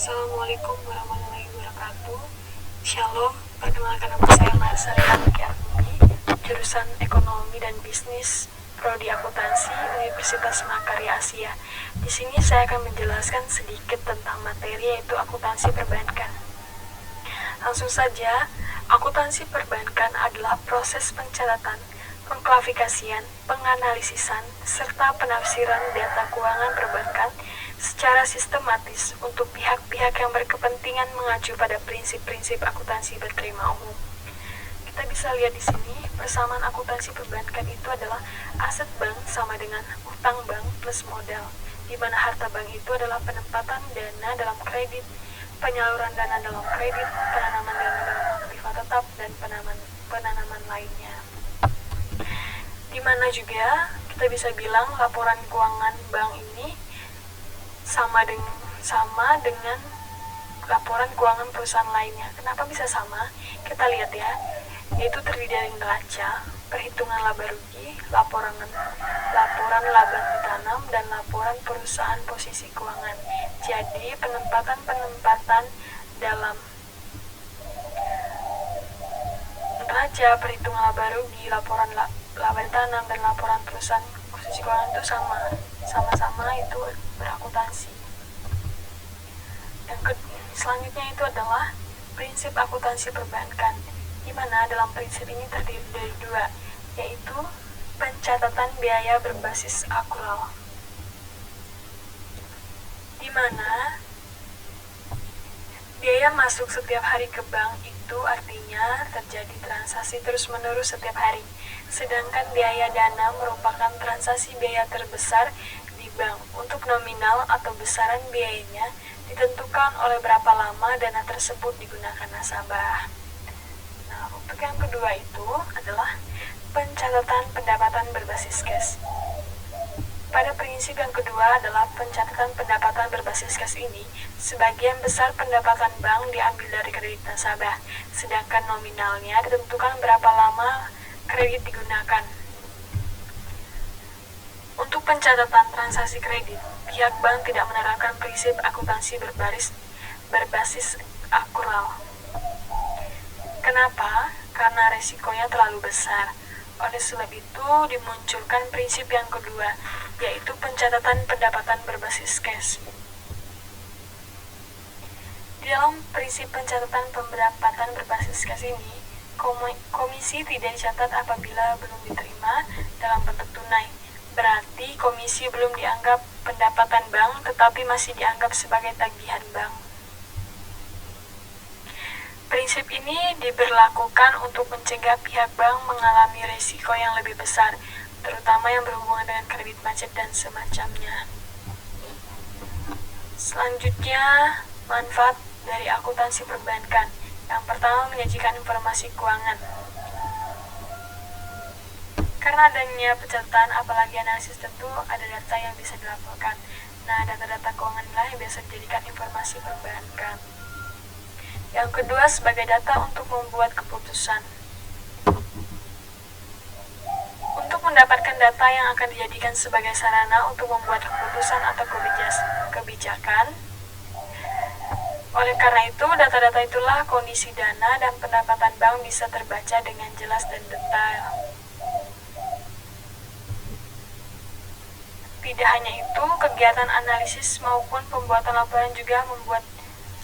Assalamualaikum warahmatullahi wabarakatuh. Shalom, perkenalkan nama saya Marsari Armudi, jurusan Ekonomi dan Bisnis, Prodi Akuntansi, Universitas Makarya Asia. Di sini saya akan menjelaskan sedikit tentang materi yaitu akuntansi perbankan. Langsung saja, akuntansi perbankan adalah proses pencatatan, pengklasifikasian, penganalisisan, serta penafsiran data keuangan perbankan secara sistematis untuk pihak-pihak yang berkepentingan mengacu pada prinsip-prinsip akuntansi berterima umum. Kita bisa lihat di sini, persamaan akuntansi perbankan itu adalah aset bank sama dengan utang bank plus modal, di mana harta bank itu adalah penempatan dana dalam kredit, penyaluran dana dalam kredit, penanaman dana dalam aktiva tetap, dan penanaman lainnya. Di mana juga kita bisa bilang laporan keuangan bank ini sama dengan laporan keuangan perusahaan lainnya. Kenapa bisa sama? Kita lihat ya, yaitu terdiri dari neraca, perhitungan laba rugi, laporan laba ditanam, dan laporan perusahaan posisi keuangan. Jadi penempatan dalam neraca, perhitungan laba rugi, laporan laba ditanam, dan laporan perusahaan posisi keuangan itu sama-sama itu berakuntansi. Selanjutnya itu adalah prinsip akuntansi perbankan, di mana dalam prinsip ini terdiri dari dua, yaitu pencatatan biaya berbasis akural, di mana biaya masuk setiap hari ke bank itu artinya terjadi transaksi terus-menerus setiap hari, sedangkan biaya dana merupakan transaksi biaya terbesar di bank. Untuk nominal atau besaran biayanya ditentukan oleh berapa lama dana tersebut digunakan nasabah. Nah, untuk yang kedua itu adalah pencatatan pendapatan berbasis cash. Pada prinsip yang kedua adalah pencatatan pendapatan berbasis cash ini, sebagian besar pendapatan bank diambil dari kredit nasabah, sedangkan nominalnya ditentukan berapa lama kredit digunakan. Untuk pencatatan transaksi kredit, pihak bank tidak menerapkan prinsip akuntansi berbasis akural. Kenapa? Karena resikonya terlalu besar. Oleh sebab itu, dimunculkan prinsip yang kedua, yaitu pencatatan pendapatan berbasis cash. Di dalam prinsip pencatatan pendapatan berbasis cash ini, komisi tidak dicatat apabila belum diterima dalam bentuk tunai. Berarti komisi belum dianggap pendapatan bank, tetapi masih dianggap sebagai tagihan bank. Prinsip ini diberlakukan untuk mencegah pihak bank mengalami risiko yang lebih besar, terutama yang berhubungan dengan kredit macet dan semacamnya. Selanjutnya, manfaat dari akuntansi perbankan. Yang pertama, menyajikan informasi keuangan. Karena adanya pencatatan, apalagi analisis, tentu ada data yang bisa dilaporkan. Nah, data-data keuangan inilah yang biasa dijadikan informasi perbankan. Yang kedua, sebagai data untuk membuat keputusan. Untuk mendapatkan data yang akan dijadikan sebagai sarana untuk membuat keputusan atau kebijakan. Oleh karena itu, data-data itulah kondisi dana dan pendapatan bank bisa terbaca dengan jelas dan detail. Tidak hanya itu, kegiatan analisis maupun pembuatan laporan juga membuat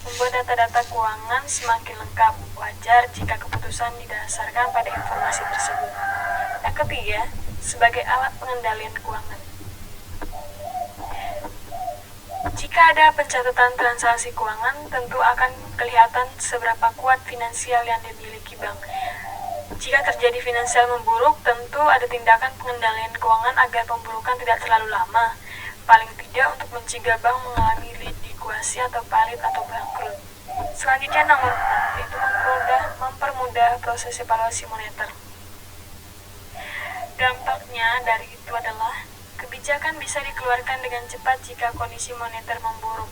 data-data keuangan semakin lengkap. Wajar jika keputusan didasarkan pada informasi tersebut. Yang ketiga, sebagai alat pengendalian keuangan. Jika ada pencatatan transaksi keuangan, tentu akan kelihatan seberapa kuat finansial yang dimiliki bank. Jika terjadi finansial memburuk, tentu ada tindakan pengendalian keuangan agar pemburukan tidak terlalu lama, paling tidak untuk mencegah bank mengalami likuidasi atau palit atau bangkrut. Selanjutnya nomor 4, yaitu mempermudah proses evaluasi moneter. Dampaknya dari itu adalah kebijakan bisa dikeluarkan dengan cepat jika kondisi moneter memburuk.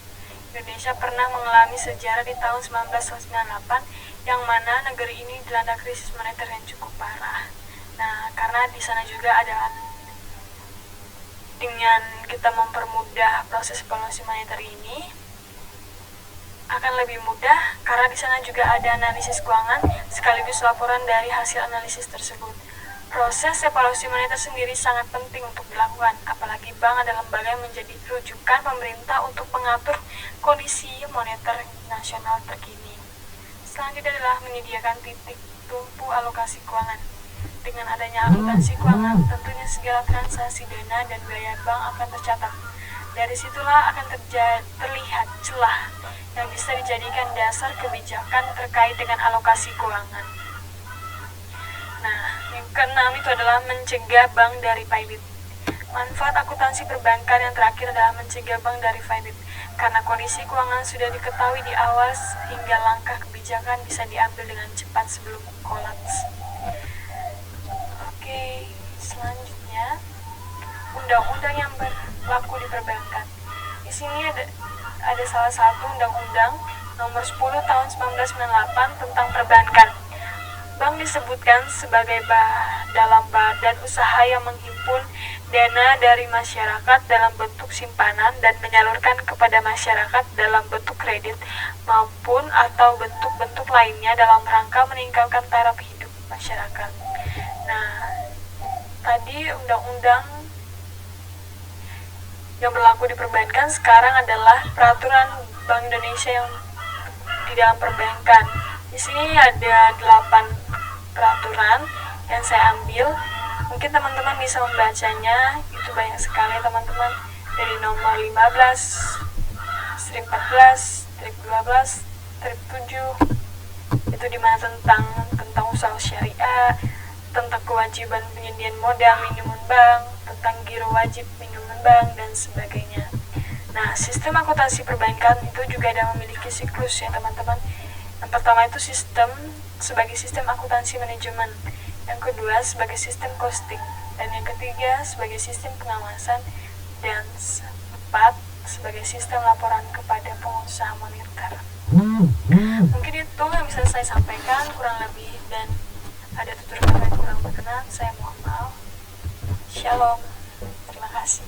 Indonesia pernah mengalami sejarah di tahun 1998 yang mana negeri ini dilanda krisis moneter yang cukup parah. Nah, karena di sana juga ada dengan kita mempermudah proses evaluasi moneter ini, akan lebih mudah karena di sana juga ada analisis keuangan sekaligus laporan dari hasil analisis tersebut. Proses evaluasi moneter sendiri sangat penting untuk dilakukan, apalagi bank adalah lembaga yang menjadi rujukan pemerintah untuk mengatur kondisi moneter nasional terkini. Selanjutnya adalah menyediakan titik tumpu alokasi keuangan. Dengan adanya akuntansi keuangan, tentunya segala transaksi dana dan biaya bank akan tercatat. Dari situlah akan terlihat celah yang bisa dijadikan dasar kebijakan terkait dengan alokasi keuangan. Nah, yang keenam itu adalah mencegah bank dari pailit. Manfaat akuntansi perbankan yang terakhir adalah mencegah bank dari pailit, karena kondisi keuangan sudah diketahui di awal hingga langkah kebijakan bisa diambil dengan cepat sebelum kolaps. Oke, selanjutnya undang-undang yang berlaku di perbankan. Di sini ada salah satu undang-undang nomor 10 tahun 1998 tentang perbankan. Bank disebutkan sebagai dalam badan usaha yang menghimpun dana dari masyarakat dalam bentuk simpanan dan menyalurkan kepada masyarakat dalam bentuk kredit maupun atau bentuk-bentuk lainnya dalam rangka meningkatkan taraf hidup masyarakat. Nah, tadi undang-undang yang berlaku di perbankan sekarang adalah peraturan Bank Indonesia yang di dalam perbankan. Di sini ada 8 peraturan yang saya ambil. Mungkin teman-teman bisa membacanya, itu banyak sekali teman-teman, dari nomor 15, strip 14, strip 12, strip 7, itu dimana tentang usaha syariah, tentang kewajiban penyediaan modal minimum bank, tentang giro wajib minimum bank, dan sebagainya. Nah, sistem akuntansi perbankan itu juga ada memiliki siklus ya teman-teman. Yang pertama itu sistem sebagai sistem akuntansi manajemen, yang kedua sebagai sistem costing, dan yang ketiga sebagai sistem pengawasan, dan keempat sebagai sistem laporan kepada pengusaha moneter. Mungkin itu yang bisa saya sampaikan, kurang lebih dan ada tutur kata yang kurang berkenan, saya mohon maaf. Shalom, terima kasih.